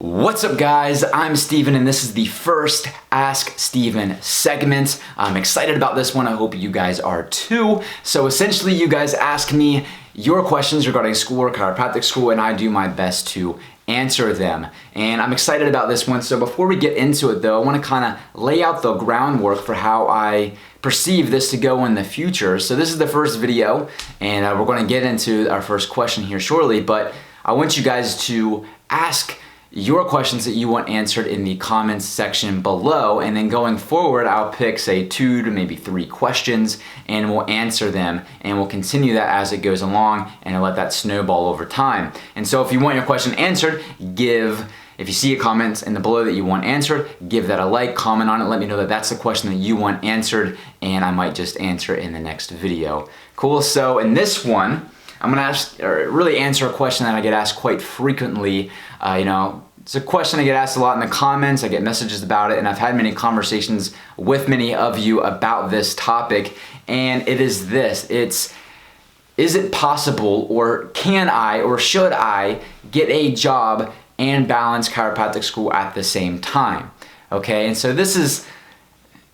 What's up guys, I'm Steven and this is the first Ask Steven segment. I'm excited about this one, I hope you guys are too. So essentially you guys ask me your questions regarding school or chiropractic school and I do my best to answer them. And I'm excited about this one. So before we get into it though, I want to kind of lay out the groundwork for how I perceive this to go in the future. So this is the first video and we're going to get into our first question here shortly, but I want you guys to ask your questions that you want answered in the comments section below, and then going forward I'll pick say 2 to maybe 3 questions and we'll answer them, and we'll continue that as it goes along and I'll let that snowball over time. And so if you want your question answered, if you see a comment in the below that you want answered, give that a like, comment on it, let me know that that's the question that you want answered, and I might just answer it in the next video. Cool, so in this one, I'm gonna really answer a question that I get asked quite frequently. It's a question I get asked a lot in the comments, I get messages about it, and I've had many conversations with many of you about this topic, and it is this. Is it possible, or can I, or should I get a job and balance chiropractic school at the same time? Okay, and so this is,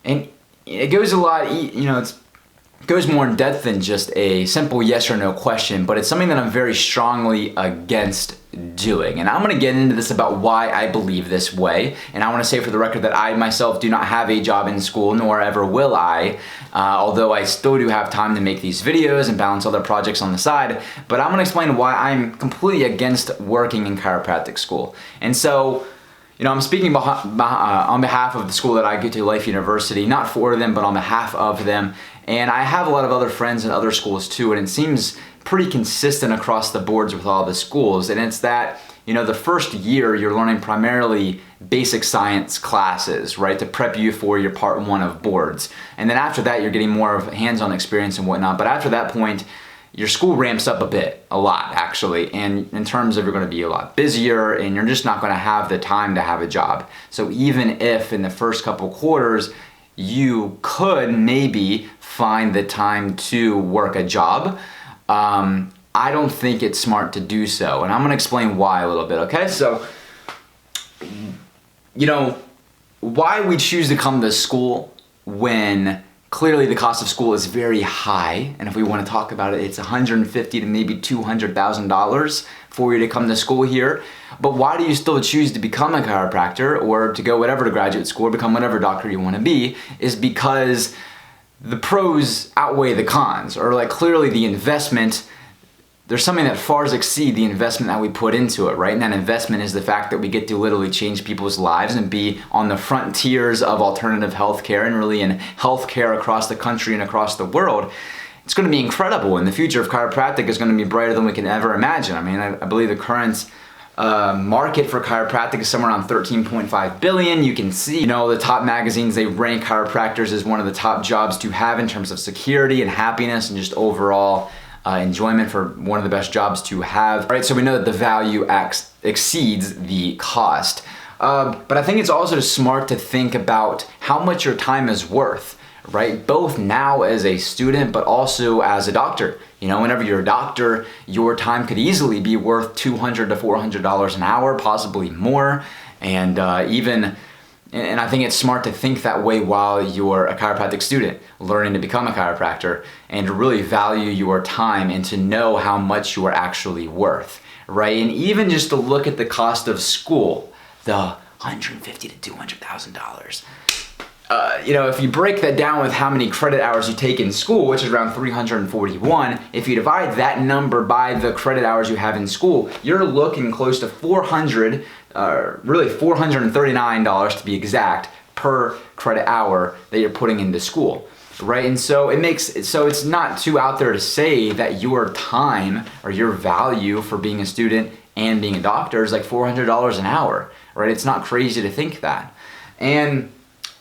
and it goes a lot, it goes more in depth than just a simple yes or no question, but it's something that I'm very strongly against doing. And I'm gonna get into this about why I believe this way. And I wanna say for the record that I myself do not have a job in school, nor ever will I, although I still do have time to make these videos and balance other projects on the side. But I'm gonna explain why I'm completely against working in chiropractic school. And so, I'm speaking on behalf of the school that I go to, Life University, not for them, but on behalf of them. And I have a lot of other friends in other schools too, and it seems pretty consistent across the boards with all the schools. And it's that, the first year you're learning primarily basic science classes, right, to prep you for your part 1 of boards. And then after that, you're getting more of hands-on experience and whatnot. But after that point, your school ramps up a lot actually, and in terms of you're going to be a lot busier and you're just not going to have the time to have a job. So even if in the first couple quarters you could maybe find the time to work a job, I don't think it's smart to do so, and I'm going to explain why a little bit, okay? So, why we choose to come to school when clearly the cost of school is very high, and if we want to talk about it, it's $150,000 to maybe $200,000 for you to come to school here. But why do you still choose to become a chiropractor or to go whatever to graduate school or become whatever doctor you want to be? Is because the pros outweigh the cons, or like clearly the investment, there's something that far exceeds the investment that we put into it, right? And that investment is the fact that we get to literally change people's lives and be on the frontiers of alternative healthcare and really in healthcare across the country and across the world. It's going to be incredible, and the future of chiropractic is going to be brighter than we can ever imagine. I mean, I believe the current market for chiropractic is somewhere around $13.5 billion. You can see, the top magazines, they rank chiropractors as one of the top jobs to have in terms of security and happiness and just overall enjoyment, for one of the best jobs to have. Right, so we know that the value exceeds the cost. But I think it's also smart to think about how much your time is worth, right? Both now as a student, but also as a doctor. Whenever you're a doctor, your time could easily be worth $200 to $400 an hour, possibly more. And I think it's smart to think that way while you're a chiropractic student, learning to become a chiropractor, and to really value your time and to know how much you are actually worth, right? And even just to look at the cost of school, the $150,000 to $200,000. If you break that down with how many credit hours you take in school, which is around 341, if you divide that number by the credit hours you have in school, you're looking close to really $439 to be exact, per credit hour that you're putting into school, right? And so it's not too out there to say that your time or your value for being a student and being a doctor is like $400 an hour, right? It's not crazy to think that. And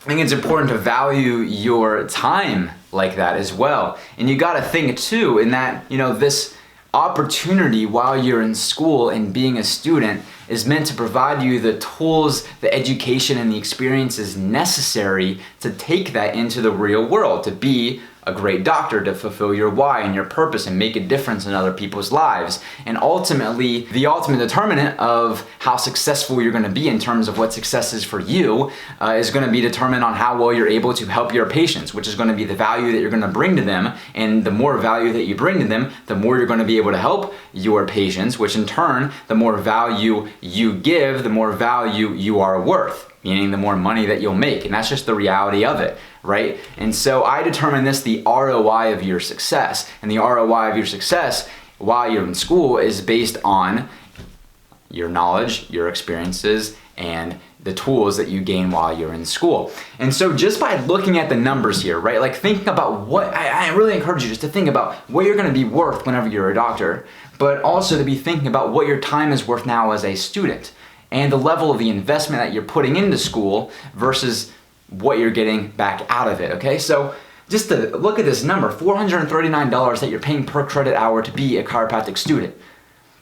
I think it's important to value your time like that as well. And you gotta think too, in that, this opportunity while you're in school and being a student is meant to provide you the tools, the education, and the experiences necessary to take that into the real world, to be a great doctor to fulfill your why and your purpose and make a difference in other people's lives. And ultimately, the ultimate determinant of how successful you're going to be in terms of what success is for you is going to be determined on how well you're able to help your patients, which is going to be the value that you're going to bring to them. And the more value that you bring to them, the more you're going to be able to help your patients, which in turn, the more value you give, the more value you are worth, meaning the more money that you'll make. And that's just the reality of it, right? And so I determine this the ROI of your success. And the ROI of your success while you're in school is based on your knowledge, your experiences, and the tools that you gain while you're in school. And so just by looking at the numbers here, right? Like thinking about what, I really encourage you just to think about what you're gonna be worth whenever you're a doctor, but also to be thinking about what your time is worth now as a student and the level of the investment that you're putting into school versus what you're getting back out of it, okay? So just to look at this number, $439 that you're paying per credit hour to be a chiropractic student.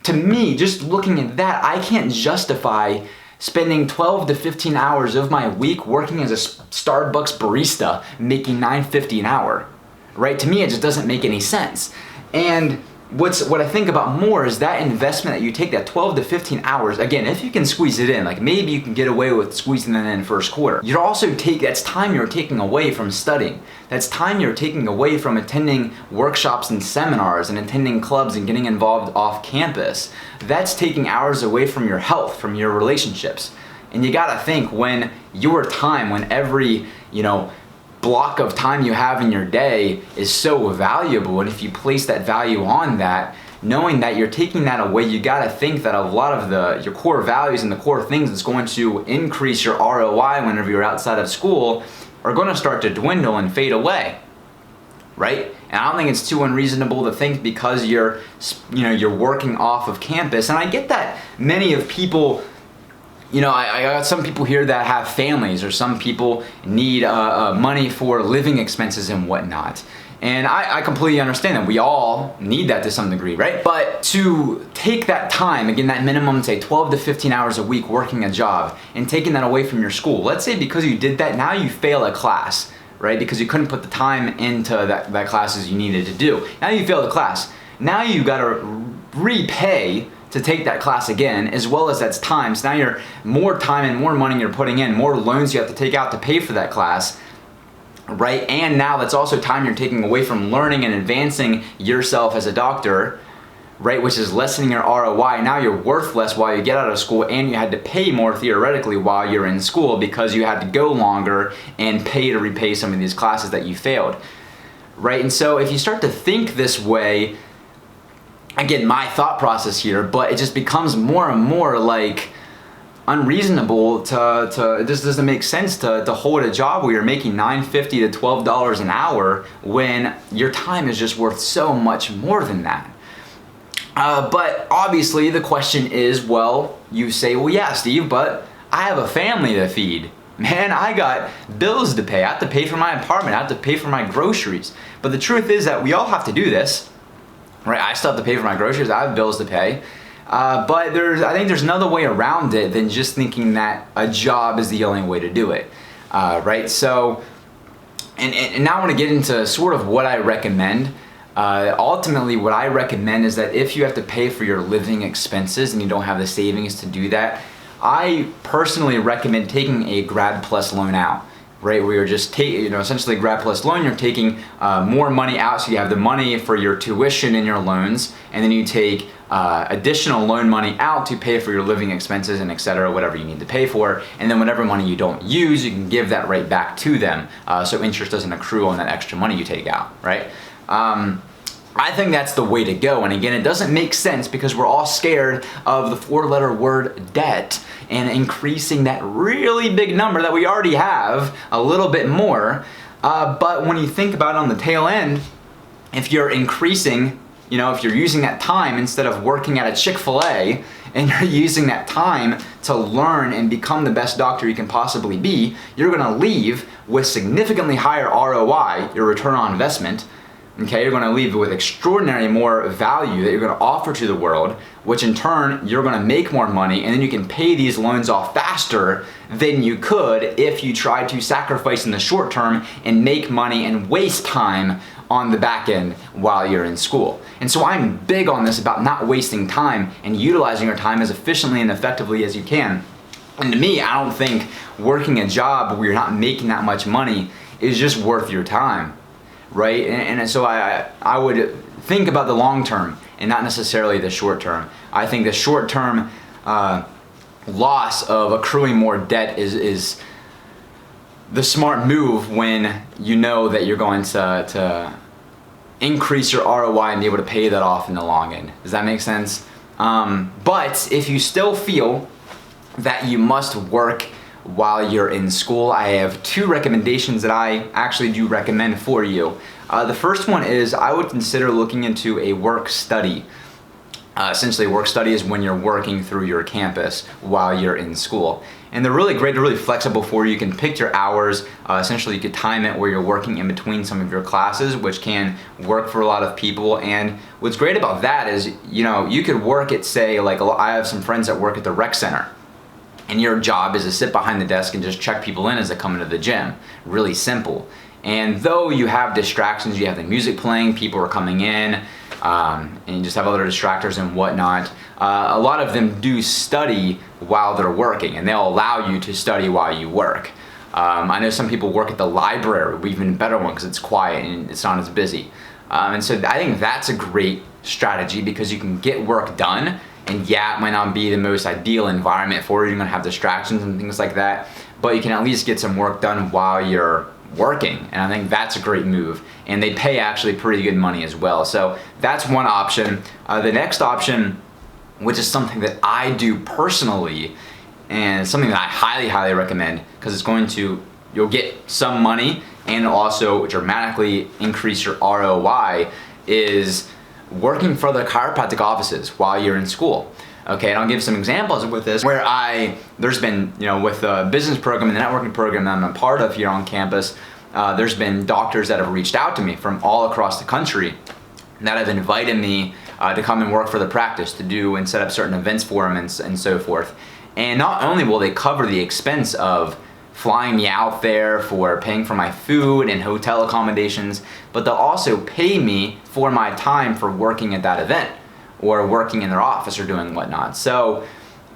To me, just looking at that, I can't justify spending 12 to 15 hours of my week working as a Starbucks barista making $9.50 an hour, right? To me, it just doesn't make any sense. And what I think about more is that investment that you take, that 12 to 15 hours, again, if you can squeeze it in, like maybe you can get away with squeezing it in first quarter. You're also that's time you're taking away from studying. That's time you're taking away from attending workshops and seminars and attending clubs and getting involved off campus. That's taking hours away from your health, from your relationships. And you gotta think when your time, when every, block of time you have in your day is so valuable, and if you place that value on that, knowing that you're taking that away, you gotta think that a lot of your core values and the core things that's going to increase your ROI whenever you're outside of school are gonna start to dwindle and fade away, right? And I don't think it's too unreasonable to think because you're working off of campus, and I get that many of people, I got some people here that have families, or some people need money for living expenses and whatnot. And I completely understand that. We all need that to some degree, right? But to take that time, again, that minimum, say 12 to 15 hours a week working a job and taking that away from your school. Let's say because you did that, now you fail a class, right? Because you couldn't put the time into that classes you needed to do. Now you fail the class. Now you gotta repay to take that class again, as well as that's time. So now you're more time and more money you're putting in, more loans you have to take out to pay for that class, right? And now that's also time you're taking away from learning and advancing yourself as a doctor, right? Which is lessening your ROI. Now you're worth less while you get out of school, and you had to pay more theoretically while you're in school because you had to go longer and pay to repay some of these classes that you failed, right? And so if you start to think this way, again, my thought process here, but it just becomes more and more like unreasonable it just doesn't make sense to hold a job where you're making $9.50 to $12 an hour when your time is just worth so much more than that. But obviously the question is, well, you say, well, yeah, Steve, but I have a family to feed. Man, I got bills to pay. I have to pay for my apartment. I have to pay for my groceries. But the truth is that we all have to do this. Right, I still have to pay for my groceries, I have bills to pay. But I think there's another way around it than just thinking that a job is the only way to do it, right? So, and now I want to get into sort of what I recommend. Ultimately, what I recommend is that if you have to pay for your living expenses and you don't have the savings to do that, I personally recommend taking a Grad Plus loan out. Right, where you're just essentially Grad Plus loan, you're taking more money out, so you have the money for your tuition and your loans, and then you take additional loan money out to pay for your living expenses and etc., whatever you need to pay for, and then whatever money you don't use, you can give that right back to them, so interest doesn't accrue on that extra money you take out, right? I think that's the way to go, and again, it doesn't make sense because we're all scared of the four-letter word debt and increasing that really big number that we already have a little bit more. But when you think about it on the tail end, if you're increasing, if you're using that time instead of working at a Chick-fil-A, and you're using that time to learn and become the best doctor you can possibly be, you're gonna leave with significantly higher ROI, your return on investment, Okay, you're going to leave with extraordinary more value that you're going to offer to the world, which in turn you're going to make more money, and then you can pay these loans off faster than you could if you try to sacrifice in the short term and make money and waste time on the back end while you're in school. And so I'm big on this about not wasting time and utilizing your time as efficiently and effectively as you can. And to me, I don't think working a job where you're not making that much money is just worth your time. Right? And so I would think about the long term and not necessarily the short term. I think the short term loss of accruing more debt is the smart move when you know that you're going to increase your ROI and be able to pay that off in the long end. Does that make sense? But if you still feel that you must work while you're in school, I have 2 recommendations that I actually do recommend for you. The first one is I would consider looking into a work study. Essentially, work study is when you're working through your campus while you're in school. And they're really great, they're really flexible for you. You can pick your hours. Essentially, you could time it where you're working in between some of your classes, which can work for a lot of people. And what's great about that is, you could work at, say, like I have some friends that work at the rec center. And your job is to sit behind the desk and just check people in as they come into the gym. Really simple. And though you have distractions, you have the music playing, people are coming in, and you just have other distractors and whatnot, a lot of them do study while they're working, and they'll allow you to study while you work. I know some people work at the library, even a better one because it's quiet and it's not as busy. And so I think that's a great strategy because you can get work done. And yeah, it might not be the most ideal environment for you. You're gonna have distractions and things like that, but you can at least get some work done while you're working. And I think that's a great move. And they pay actually pretty good money as well. So that's one option. The next option, which is something that I do personally, and something that I highly, highly recommend, because you'll get some money and also dramatically increase your ROI, is working for the chiropractic offices while you're in school. Okay, and I'll give some examples with this where there's been, with the business program and the networking program that I'm a part of here on campus, there's been doctors that have reached out to me from all across the country that have invited me to come and work for the practice, to do and set up certain events for them and so forth. And not only will they cover the expense of flying me out there, for paying for my food and hotel accommodations, but they'll also pay me for my time for working at that event or working in their office or doing whatnot. So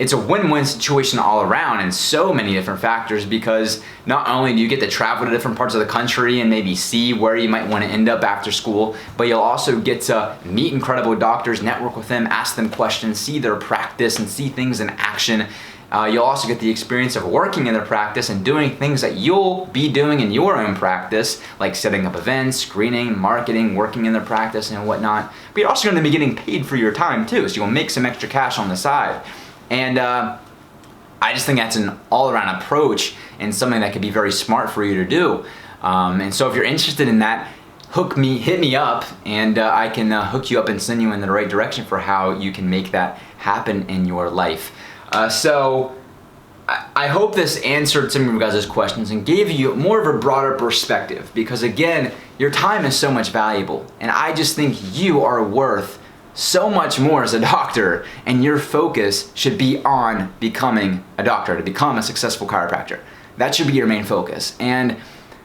it's a win-win situation all around in so many different factors, because not only do you get to travel to different parts of the country and maybe see where you might want to end up after school, but you'll also get to meet incredible doctors, network with them, ask them questions, see their practice and see things in action. You'll also get the experience of working in their practice and doing things that you'll be doing in your own practice, like setting up events, screening, marketing, working in their practice and whatnot. But you're also going to be getting paid for your time too, so you'll make some extra cash on the side. And I just think that's an all-around approach and something that could be very smart for you to do. And so if you're interested in that, hit me up, and I can hook you up and send you in the right direction for how you can make that happen in your life. So I hope this answered some of you guys' questions and gave you more of a broader perspective, because again, your time is so much valuable, and I just think you are worth so much more as a doctor, and your focus should be on becoming a doctor, to become a successful chiropractor. That should be your main focus. And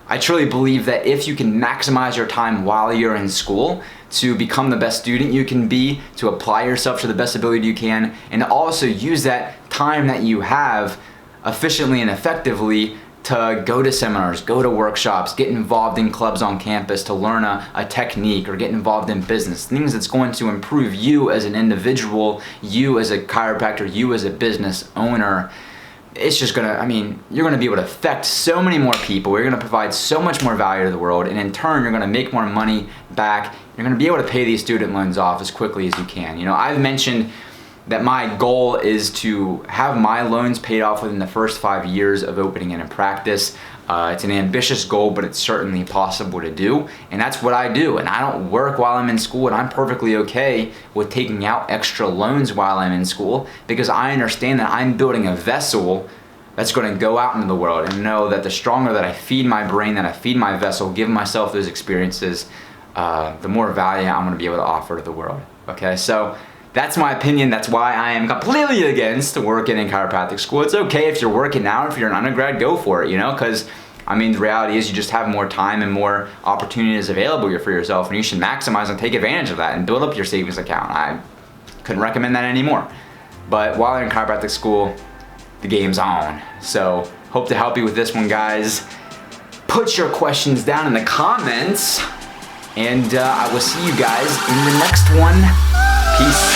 I truly believe that if you can maximize your time while you're in school to become the best student you can be, to apply yourself to the best ability you can, and also use that time that you have efficiently and effectively to go to seminars, go to workshops, get involved in clubs on campus to learn a technique, or get involved in business, things that's going to improve you as an individual, you as a chiropractor, you as a business owner. It's just you're gonna be able to affect so many more people. You're gonna provide so much more value to the world, and in turn, you're gonna make more money back. You're gonna be able to pay these student loans off as quickly as you can. I've mentioned that my goal is to have my loans paid off within the first 5 years of opening in a practice. It's an ambitious goal, but it's certainly possible to do, and that's what I do. And I don't work while I'm in school, and I'm perfectly okay with taking out extra loans while I'm in school, because I understand that I'm building a vessel that's going to go out into the world, and know that the stronger that I feed my brain, that I feed my vessel, give myself those experiences, the more value I'm gonna be able to offer to the world, okay? So that's my opinion. That's why I am completely against working in chiropractic school. It's okay if you're working now, if you're an undergrad, go for it, you know, because I mean, the reality is you just have more time and more opportunities available for yourself, and you should maximize and take advantage of that and build up your savings account. I couldn't recommend that anymore. But while you're in chiropractic school, the game's on. So hope to help you with this one, guys. Put your questions down in the comments, and I will see you guys in the next one. Peace.